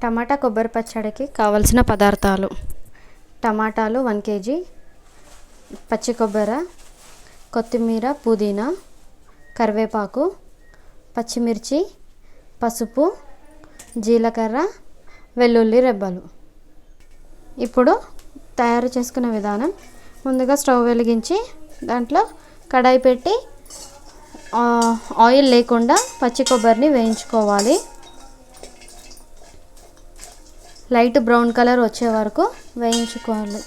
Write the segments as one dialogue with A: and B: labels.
A: టమాటా కొబ్బరి పచ్చడికి కావలసిన పదార్థాలు: టమాటాలు 1 kg, పచ్చి కొబ్బరి, కొత్తిమీర, పుదీనా, కరివేపాకు, పచ్చిమిర్చి, పసుపు, జీలకర్ర, వెల్లుల్లి రెబ్బలు. ఇప్పుడు తయారు చేసుకునే విధానం: ముందుగా స్టవ్ వెలిగించి దాంట్లో కడాయి పెట్టి ఆయిల్ లేకుండా పచ్చి కొబ్బరిని వేయించుకోవాలి. లైట్ బ్రౌన్ కలర్ వచ్చే వరకు వేయించుకోవాలి.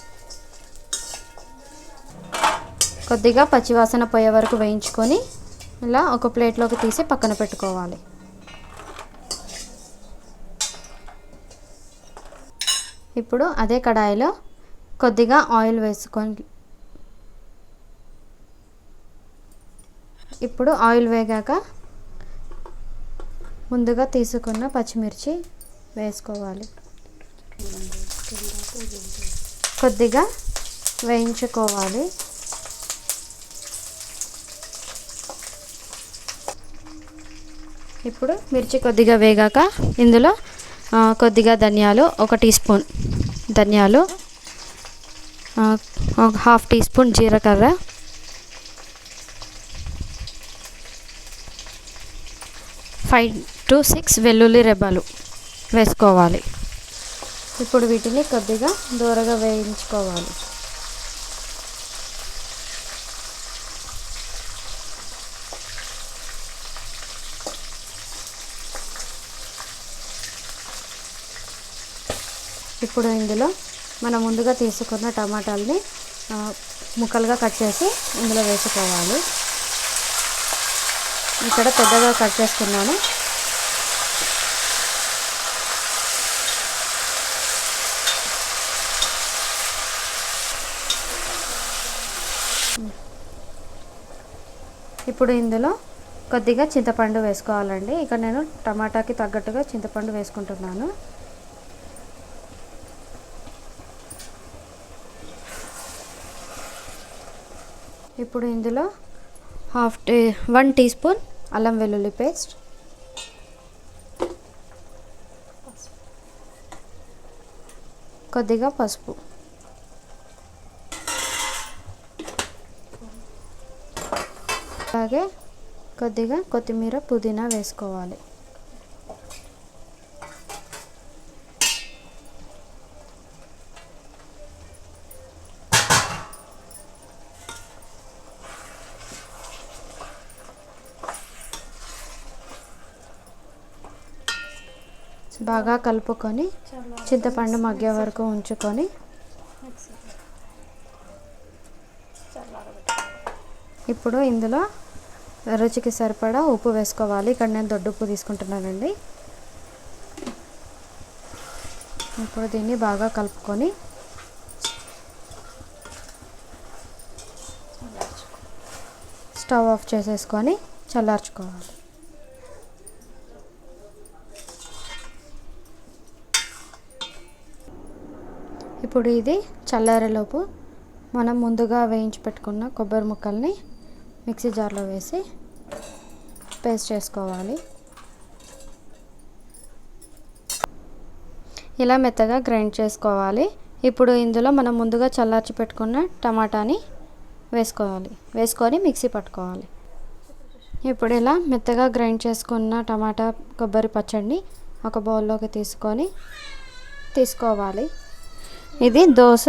A: కొద్దిగా పచ్చివాసన పోయే వరకు వేయించుకొని ఇలా ఒక ప్లేట్లోకి తీసి పక్కన పెట్టుకోవాలి. ఇప్పుడు అదే కడాయిలో కొద్దిగా ఆయిల్ వేసుకోండి. ఇప్పుడు ఆయిల్ వేగాక ముందుగా తీసుకున్న పచ్చిమిర్చి వేసుకోవాలి. కొద్దిగా వేయించుకోవాలి. ఇప్పుడు మిర్చి కొద్దిగా వేగాక ఇందులో కొద్దిగా ధనియాలు, 1 టీ స్పూన్ ధనియాలు, 1/2 టీ స్పూన్ జీలకర్ర, 5 to 6 వెల్లుల్లి రెబ్బలు వేసుకోవాలి. ఇప్పుడు వీటిని కొద్దిగా దూరగా వేయించుకోవాలి. ఇప్పుడు ఇందులో మనం ముందుగా తీసుకున్న టమాటాలని ముక్కలుగా కట్ చేసి ఇందులో వేసుకోవాలి. ఇక్కడ పెద్దగా కట్ చేసుకున్నాను. ఇప్పుడు ఇందులో కొద్దిగా చింతపండు వేసుకోవాలండి. ఇక్కడ నేను టమాటాకి తగ్గట్టుగా చింతపండు వేసుకుంటున్నాను. ఇప్పుడు ఇందులో 1 టీ స్పూన్ అల్లం వెల్లుల్లి పేస్ట్, కొద్దిగా పసుపు, అలాగే కొద్దిగా కొత్తిమీర, పుదీనా వేసుకోవాలి. బాగా కలుపుకొని చింతపండు మగ్గే వరకు ఉంచుకొని ఇప్పుడు ఇందులో రుచికి సరిపడా ఉప్పు వేసుకోవాలి. ఇక్కడ నేను దొడ్డు ఉప్పు తీసుకుంటున్నానండి. ఇప్పుడు దీన్ని బాగా కలుపుకొని స్టవ్ ఆఫ్ చేసేసుకొని చల్లార్చుకోవాలి. ఇప్పుడు ఇది చల్లారేలోపు మనం ముందుగా వేయించి పెట్టుకున్న కొబ్బరి ముక్కల్ని మిక్సీ జార్లో వేసి పేస్ట్ చేసుకోవాలి. ఇలా మెత్తగా గ్రైండ్ చేసుకోవాలి. ఇప్పుడు ఇందులో మనం ముందుగా చల్లార్చి పెట్టుకున్న టమాటాని వేసుకొని మిక్సీ పట్టుకోవాలి. ఇప్పుడు ఇలా మెత్తగా గ్రైండ్ చేసుకున్న టమాటా కొబ్బరి పచ్చడిని ఒక బౌల్లోకి తీసుకోవాలి. ఇది దోశ,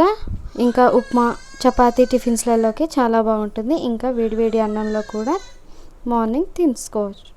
A: ఇంకా ఉప్మా, చపాతీ టిఫిన్స్లలోకి చాలా బాగుంటుంది. ఇంకా వేడివేడి అన్నంలో కూడా మార్నింగ్ తీసుకోవచ్చు.